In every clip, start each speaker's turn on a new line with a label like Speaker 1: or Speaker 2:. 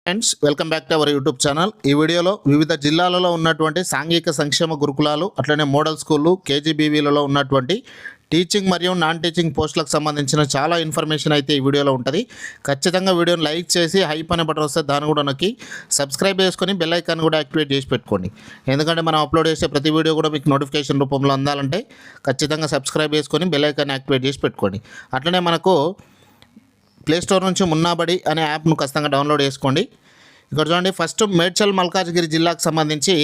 Speaker 1: Friends, welcome back to our YouTube channel. ఈ వీడియోలో వివిధ జిల్లాలలో ఉన్నటువంటి సాంఘిక సంక్షేమ గురుకులాలు, అట్లనే మోడల్ స్కూళ్ళు, కేజీబీవీలలో ఉన్నటువంటి టీచింగ్ మరియు నాన్ టీచింగ్ పోస్టులకు సంబంధించిన చాలా ఇన్ఫర్మేషన్ అయితే ఈ వీడియోలో ఉంటుంది. ఖచ్చితంగా వీడియోని లైక్ చేసి హైప్ అనే బటన్ వస్తే దాన్ని కూడా నొక్కి సబ్స్క్రైబ్ చేసుకొని బెల్ ఐకాన్ కూడా యాక్టివేట్ చేసి పెట్టుకోండి. ఎందుకంటే మనం అప్లోడ్ చేసే ప్రతి వీడియో కూడా మీకు నోటిఫికేషన్ రూపంలో అందాలంటే ఖచ్చితంగా సబ్స్క్రైబ్ చేసుకొని బెల్ ఐకాన్ యాక్టివేట్ చేసి పెట్టుకోండి. అట్లనే మనకు ప్లేస్టోర్ నుంచి మున్నాబడి అనే యాప్ను ఖచ్చితంగా డౌన్లోడ్ చేసుకోండి. ఇక్కడ చూడండి, ఫస్ట్ మేడ్చల్ మల్కాజ్గిరి జిల్లాకు సంబంధించి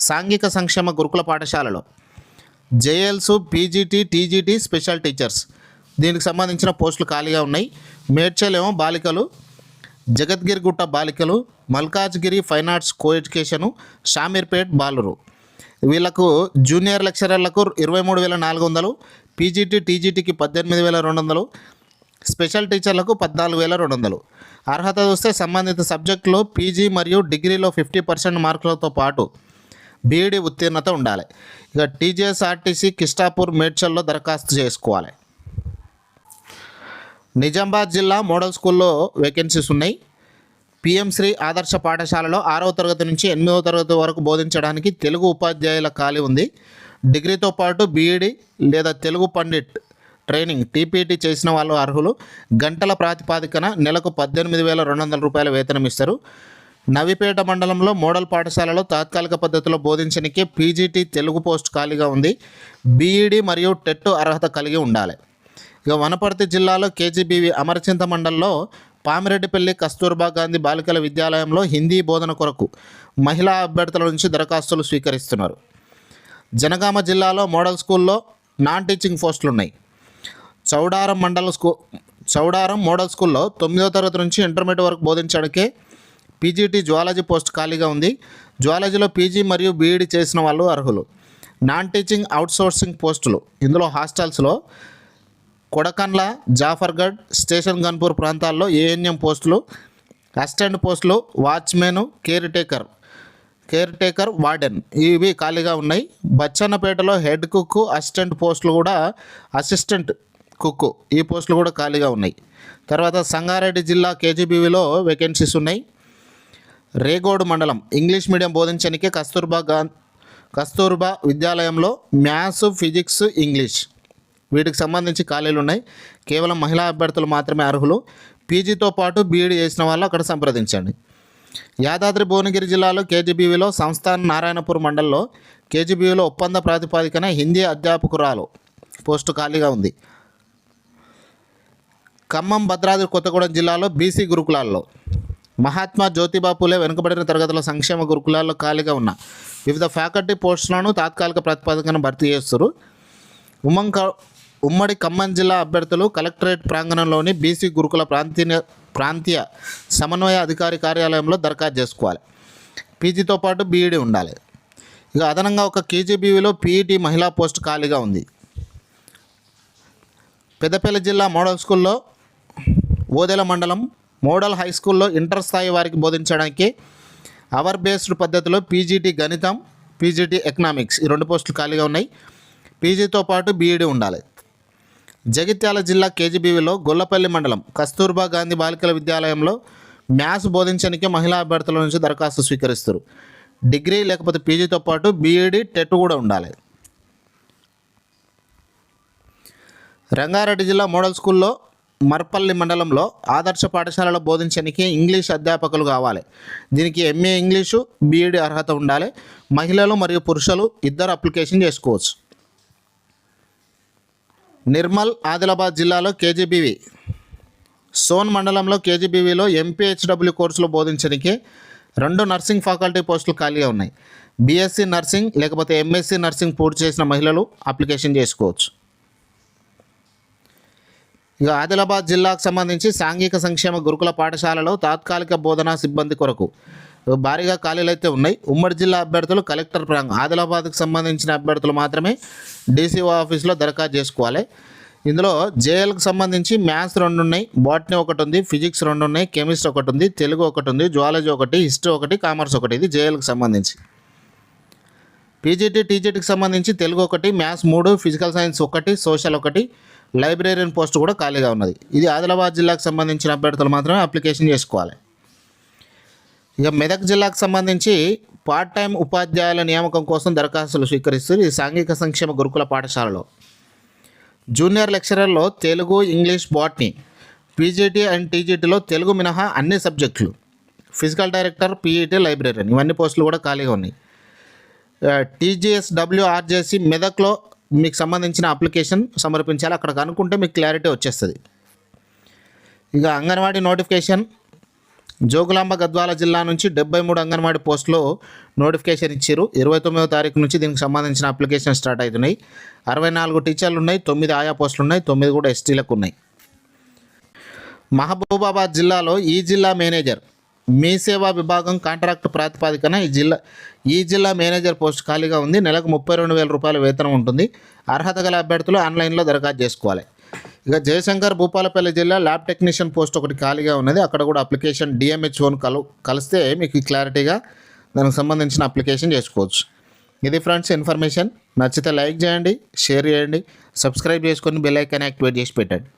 Speaker 1: సాంఘిక సంక్షేమ గురుకుల పాఠశాలలో JLs, PGT, TGT special teachers దీనికి సంబంధించిన పోస్టులు ఖాళీగా ఉన్నాయి. మేడ్చల్ ఏమో బాలికలు, జగద్గిరిగుట్ట బాలికలు, Malkajgiri fine arts co education, Shamirpet బాలురు. వీళ్ళకు జూనియర్ లెక్చరర్లకు 23,400, పీజీటీ టీజీటీకి 18,200, స్పెషల్ టీచర్లకు 14,200. అర్హత చూస్తే సంబంధిత సబ్జెక్టులో పీజీ మరియు డిగ్రీలో 50% మార్కులతో పాటు బీఈడీ ఉత్తీర్ణత ఉండాలి. ఇక టీజీఎస్ఆర్టీసీ కిస్టాపూర్, మేడ్చల్లో దరఖాస్తు చేసుకోవాలి. నిజామాబాద్ జిల్లా మోడల్ స్కూల్లో వేకెన్సీస్ ఉన్నాయి. పిఎం శ్రీ ఆదర్శ పాఠశాలలో 6వ తరగతి నుంచి 8వ తరగతి వరకు బోధించడానికి తెలుగు ఉపాధ్యాయుల ఖాళీ ఉంది. డిగ్రీతో పాటు బీఈడీ లేదా తెలుగు పండిట్ ట్రైనింగ్ టీపీటీ చేసిన వాళ్ళు అర్హులు. గంటల ప్రాతిపాదికన నెలకు 18,200 రూపాయల వేతనం ఇస్తారు. నవిపేట మండలంలో మోడల్ పాఠశాలలో తాత్కాలిక పద్ధతిలో బోధించడానికి పీజీటీ తెలుగు పోస్ట్ ఖాళీగా ఉంది. బీఈడీ మరియు టెట్ అర్హత కలిగి ఉండాలి. ఇక వనపర్తి జిల్లాలో కేజీబీవీ అమరచింత మండలంలో పామిరెడ్డిపల్లి కస్తూర్బా గాంధీ బాలికల విద్యాలయంలో హిందీ బోధన కొరకు మహిళా అభ్యర్థుల నుంచి దరఖాస్తులు స్వీకరిస్తున్నారు. జనగామ జిల్లాలో మోడల్ స్కూల్లో నాన్ టీచింగ్ పోస్టులు ఉన్నాయి. చౌడారం మోడల్ స్కూల్లో 9వ తరగతి నుంచి ఇంటర్మీడియట్ వరకు బోధించడానికే పీజీటీ జువాలజీ పోస్ట్ ఖాళీగా ఉంది. జువాలజీలో పీజీ మరియు బీఈడీ చేసిన వాళ్ళు అర్హులు. నాన్ టీచింగ్ అవుట్సోర్సింగ్ పోస్టులు ఇందులో హాస్టల్స్లో కొడకండ్ల, జాఫర్గఢ్, స్టేషన్ గన్పూర్ ప్రాంతాల్లో ఏఎన్ఎం పోస్టులు, అసిస్టెంట్ పోస్టులు, వాచ్మెన్, కేర్ టేకర్, వార్డెన్ ఇవి ఖాళీగా ఉన్నాయి. బచ్చన్నపేటలో హెడ్ కుక్, అసిస్టెంట్ పోస్టులు కూడా అసిస్టెంట్ కుక్కు ఈ పోస్టులు కూడా ఖాళీగా ఉన్నాయి. తర్వాత సంగారెడ్డి జిల్లా కేజీబీవీలో వేకెన్సీస్ ఉన్నాయి. రేగోడు మండలం ఇంగ్లీష్ మీడియం బోధించడానికి కస్తూర్బా విద్యాలయంలో మ్యాథ్స్, ఫిజిక్స్, ఇంగ్లీష్ వీటికి సంబంధించి ఖాళీలు ఉన్నాయి. కేవలం మహిళా అభ్యర్థులు మాత్రమే అర్హులు. పీజీతో పాటు బీఈడీ చేసిన వాళ్ళు అక్కడ సంప్రదించండి. యాదాద్రి భువనగిరి జిల్లాలో కేజీబీవీలో సంస్థాన్ నారాయణపూర్ మండలంలో కేజీబీవీలో ఒప్పంద ప్రాతిపాదికన హిందీ అధ్యాపకురాలు పోస్టు ఖాళీగా ఉంది. ఖమ్మం, భద్రాద్రి కొత్తగూడెం జిల్లాలో బీసీ గురుకులాల్లో మహాత్మా జ్యోతిబా పూలే వెనుకబడిన తరగతుల సంక్షేమ గురుకులాల్లో ఖాళీగా ఉన్న వివిధ ఫ్యాకల్టీ పోస్టులను తాత్కాలిక ప్రాతిపదికన భర్తీ చేస్తారు. ఉమ్మడి ఖమ్మం జిల్లా అభ్యర్థులు కలెక్టరేట్ ప్రాంగణంలోని బీసీ గురుకుల ప్రాంతీయ సమన్వయ అధికారి కార్యాలయంలో దరఖాస్తు చేసుకోవాలి. పీజీతో పాటు బీఈడీ ఉండాలి. ఇక అదనంగా ఒక కేజీబీవీలో పీఈటీ మహిళా పోస్టు ఖాళీగా ఉంది. పెద్దపల్లి జిల్లా మోడల్ స్కూల్లో ఓదెల మండలం మోడల్ హై స్కూల్లో ఇంటర్ స్థాయి వారికి బోధించడానికి అవర్ బేస్డ్ పద్ధతిలో పీజీటీ గణితం, పీజీటీ ఎకనామిక్స్ ఈ 2 పోస్టులు ఖాళీగా ఉన్నాయి. పీజీతో పాటు బీఈడీ ఉండాలి. జగిత్యాల జిల్లా కేజీబీవీలో గొల్లపల్లి మండలం కస్తూర్బా గాంధీ బాలికల విద్యాలయంలో మ్యాథ్స్ బోధించడానికి మహిళా అభ్యర్థుల నుంచి దరఖాస్తు స్వీకరిస్తారు. డిగ్రీ లేకపోతే పీజీతో పాటు బీఈడీ, టెట్ కూడా ఉండాలి. రంగారెడ్డి జిల్లా మోడల్ స్కూల్లో మర్పల్లి మండలంలో ఆదర్శ పాఠశాలలో బోధించడానికి ఇంగ్లీష్ అధ్యాపకులు కావాలి. దీనికి ఎంఏ ఇంగ్లీషు, బీఈడీ అర్హత ఉండాలి. మహిళలు మరియు పురుషులు ఇద్దరు అప్లికేషన్ చేసుకోవచ్చు. నిర్మల్, ఆదిలాబాద్ జిల్లాలో కేజీబీవీ సోన్ మండలంలో కేజీబీవీలో ఎంపీహెచ్డబ్ల్యూ కోర్సులో బోధించడానికి 2 నర్సింగ్ ఫ్యాకల్టీ పోస్టులు ఖాళీగా ఉన్నాయి. బీఎస్సీ నర్సింగ్ లేకపోతే ఎంఎస్సీ నర్సింగ్ పూర్తి చేసిన మహిళలు అప్లికేషన్ చేసుకోవచ్చు. ఇక ఆదిలాబాద్ జిల్లాకు సంబంధించి సాంఘిక సంక్షేమ గురుకుల పాఠశాలలో తాత్కాలిక బోధనా సిబ్బంది కొరకు భారీగా ఖాళీలు అయితే ఉన్నాయి. ఉమ్మడి జిల్లా అభ్యర్థులు కలెక్టర్ ఆదిలాబాద్కు సంబంధించిన అభ్యర్థులు మాత్రమే డీసీఓ ఆఫీస్లో దరఖాస్తు చేసుకోవాలి. ఇందులో జేఎల్కి సంబంధించి మ్యాథ్స్ 2 ఉన్నాయి, బాటనీ 1 ఉంది, ఫిజిక్స్ 2 ఉన్నాయి, కెమిస్ట్రీ 1 ఉంది, తెలుగు 1 ఉంది, జువాలజీ 1, హిస్టరీ 1, కామర్స్ 1 ఇది జేఎల్కి సంబంధించి. పీజీటీ టీజీటీకి సంబంధించి Telugu 1, maths 3, physical science 1, social 1, librarian post కూడా ఖాళీగా ఉన్నది. ఇది ఆదిలాబాద్ జిల్లాకు సంబంధించిన అభ్యర్థులు మాత్రమే అప్లికేషన్ చేసుకోవాలి. ఇక మెదక్ జిల్లాకు సంబంధించి పార్ట్ టైం ఉపాధ్యాయుల నియామకం కోసం దరఖాస్తులు స్వీకరిస్తారు ఈ సాంఘిక సంక్షేమ గురుకుల పాఠశాలలో. జూనియర్ లెక్చరర్లో Telugu, English, botany, PGT and టీజీటీలో తెలుగు మినహా అన్ని సబ్జెక్టులు, ఫిజికల్ డైరెక్టర్, పీఈటీ, లైబ్రరీయన్ ఇవన్నీ పోస్టులు కూడా ఖాళీగా ఉన్నాయి. టీజీఎస్డబ్ల్యూ ఆర్జేసీ మెదక్లో మీకు సంబంధించిన అప్లికేషన్ సమర్పించాలి. అక్కడ కనుక్కుంటే మీకు క్లారిటీ వచ్చేస్తుంది. ఇక అంగన్వాడీ నోటిఫికేషన్ జోగులాంబ గద్వాల జిల్లా నుంచి 73 అంగన్వాడీ పోస్టులు నోటిఫికేషన్ ఇచ్చారు. 29వ తారీఖు నుంచి దీనికి సంబంధించిన అప్లికేషన్ స్టార్ట్ అవుతున్నాయి. 64 టీచర్లు ఉన్నాయి, 9 ఆయా పోస్టులు ఉన్నాయి, 9 కూడా ఎస్టీలకు ఉన్నాయి. మహబూబాబాద్ జిల్లాలో ఈ జిల్లా మేనేజర్ మీ సేవా విభాగం కాంట్రాక్ట్ ప్రాతిపదికన ఈ జిల్లా మేనేజర్ పోస్ట్ ఖాళీగా ఉంది. నెలకు 32,000 రూపాయల వేతనం ఉంటుంది. అర్హత గల అభ్యర్థులు ఆన్లైన్లో దరఖాస్తు చేసుకోవాలి. ఇక జయశంకర్ భూపాలపల్లి జిల్లా ల్యాబ్ టెక్నీషియన్ పోస్ట్ ఒకటి ఖాళీగా ఉన్నది. అక్కడ కూడా అప్లికేషన్ డిఎంహెచ్ఓను కలిస్తే మీకు క్లారిటీగా దానికి సంబంధించిన అప్లికేషన్ చేసుకోవచ్చు. ఇది ఫ్రెండ్స్ ఇన్ఫర్మేషన్. నచ్చితే లైక్ చేయండి, షేర్ చేయండి, సబ్స్క్రైబ్ చేసుకొని బెల్ ఐకాన్ యాక్టివేట్ చేసి పెట్టండి.